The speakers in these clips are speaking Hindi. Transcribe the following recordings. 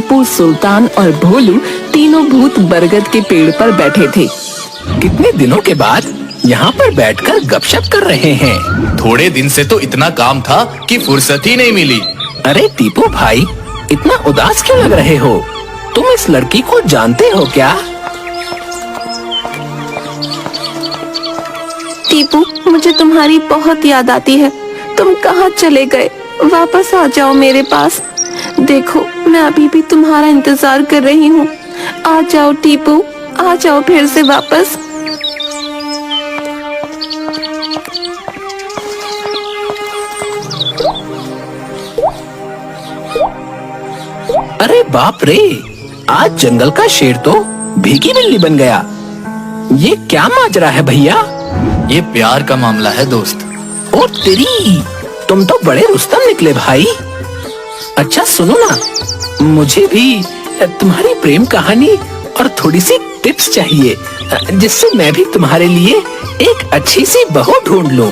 टीपू, सुल्तान और भोलू तीनों भूत बरगद के पेड़ पर बैठे थे। कितने दिनों के बाद यहाँ पर बैठकर गपशप कर रहे हैं। थोड़े दिन से तो इतना काम था कि फुर्सत ही नहीं मिली। अरे टीपू भाई, इतना उदास क्यों लग रहे हो? तुम इस लड़की को जानते हो क्या? टीपू, मुझे तुम्हारी बहुत याद आती है। तुम कहाँ चले गए? वापस आ जाओ मेरे पास। देखो, मैं अभी भी तुम्हारा इंतजार कर रही हूँ। आ जाओ टीपू, आ जाओ फिर से वापस। अरे बाप रे, आज जंगल का शेर तो भीगी बिल्ली बन गया। ये क्या माजरा है भैया? ये प्यार का मामला है दोस्त। ओ तेरी, तुम तो बड़े रुस्तम निकले भाई। अच्छा सुनो ना, मुझे भी तुम्हारी प्रेम कहानी और थोड़ी सी टिप्स चाहिए, जिससे मैं भी तुम्हारे लिए एक अच्छी सी बहू ढूंढ लूं।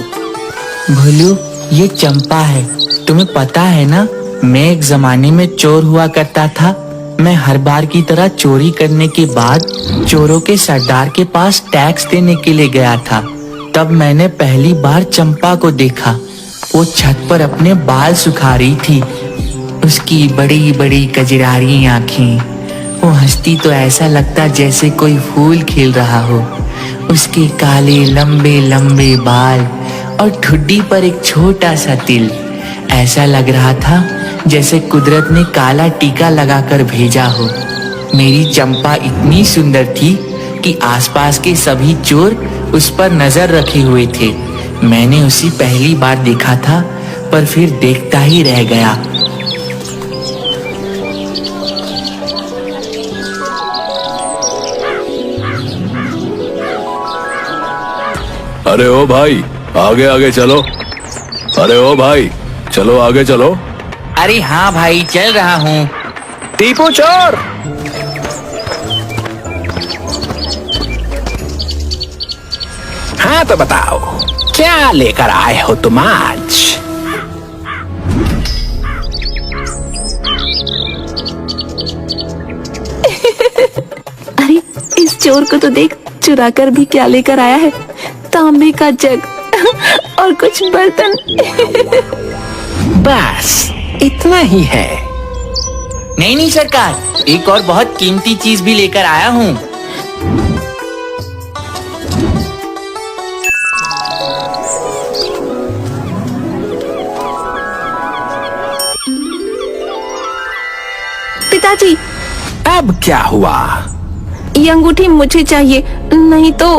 भोलू, ये चंपा है। तुम्हें पता है ना, मैं एक जमाने में चोर हुआ करता था। मैं हर बार की तरह चोरी करने के बाद चोरों के सरदार के पास टैक्स देने के लिए गया था। तब मैंने पहली बार चंपा को देखा। वो छत पर अपने बाल सुखा रही थी। उसकी बड़ी बड़ी कजरारी आंखें, वो हंसती तो ऐसा लगता जैसे कोई फूल खिल रहा हो। उसके काले लंबे लंबे बाल और ठुड्डी पर एक छोटा सा तिल। ऐसा लग रहा था जैसे कुदरत ने काला टीका लगाकर भेजा हो। मेरी चंपा इतनी सुंदर थी कि आसपास के सभी चोर उस पर नजर रखे हुए थे। मैंने उसे पहली बार देखा था, पर फिर देखता ही रह गया। अरे ओ भाई, आगे आगे चलो। अरे ओ भाई, चलो आगे चलो। अरे हाँ भाई, चल रहा हूँ। टीपू चोर! हाँ तो बताओ, क्या लेकर आए हो तुम आज? अरे, इस चोर को तो देख, चुरा कर भी क्या लेकर आया है। तांबे का जग और कुछ बर्तन। बस इतना ही है। नहीं नहीं सरकार, एक और बहुत कीमती चीज भी लेकर आया हूँ। पिताजी, अब क्या हुआ? ये अंगूठी मुझे चाहिए, नहीं तो।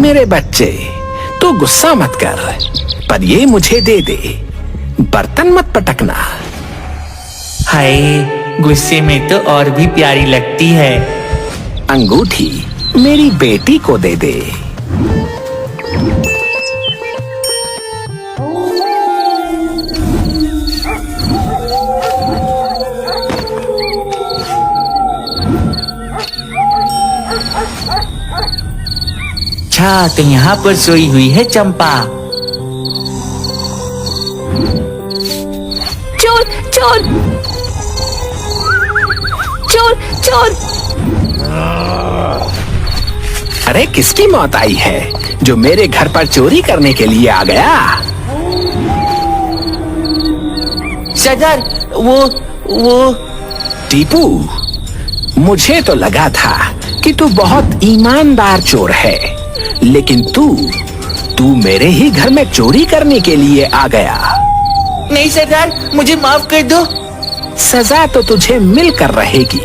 मेरे बच्चे, तू गुस्सा मत कर, पर ये मुझे दे दे। बर्तन मत पटकना। हाय, गुस्से में तो और भी प्यारी लगती है। अंगूठी मेरी बेटी को दे दे। अच्छा, तो यहाँ पर सोई हुई है चंपा। चोर चोर चोर चोर! अरे किसकी मौत आई है जो मेरे घर पर चोरी करने के लिए आ गया? सरदार, वो टीपू, मुझे तो लगा था कि तू बहुत ईमानदार चोर है, लेकिन तू मेरे ही घर में चोरी करने के लिए आ गया। नहीं सरदार, मुझे माफ कर दो। सजा तो तुझे मिलकर रहेगी।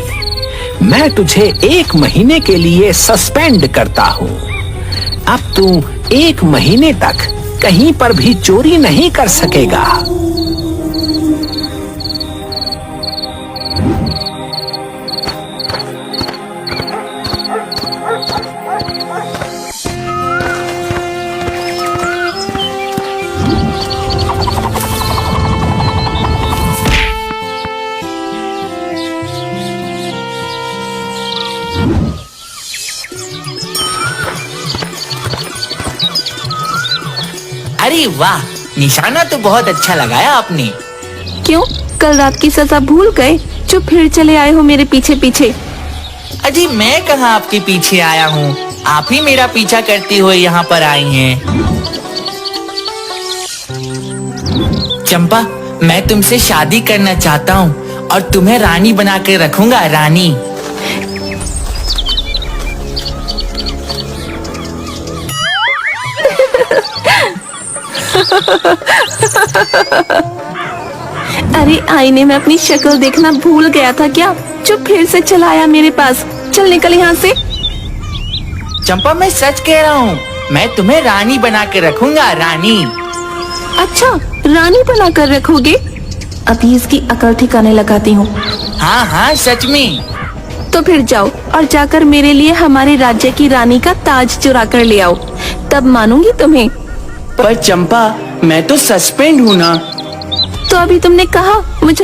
मैं तुझे 1 महीने के लिए सस्पेंड करता हूँ। अब तू 1 महीने तक कहीं पर भी चोरी नहीं कर सकेगा। अरे वाह, निशाना तो बहुत अच्छा लगाया आपने। क्यों, कल रात की सजा भूल गए जो फिर चले आए हो मेरे पीछे पीछे। अजी मैं कहाँ आपके पीछे आया हूँ, आप ही मेरा पीछा करते हुए यहाँ पर आई हैं। चंपा, मैं तुमसे शादी करना चाहता हूँ और तुम्हें रानी बना के रखूंगा, रानी। अरे आईने में अपनी शक्ल देखना भूल गया था क्या, जो फिर से चला आया मेरे पास। चल निकल यहाँ से। चंपा, मैं सच कह रहा हूँ, मैं तुम्हें रानी बना के रखूंगा, रानी। अच्छा, रानी बना कर रखोगे? अभी इसकी अकल ठिकाने लगाती हूँ। हाँ हाँ, सच में। तो फिर जाओ और जाकर मेरे लिए हमारे राज्य की रानी का ताज चुरा कर ले आओ, तब मानूंगी तुम्हें। पर चंपा, मैं तो सस्पेंड हूँ ना। तो अभी तुमने कहा मुझे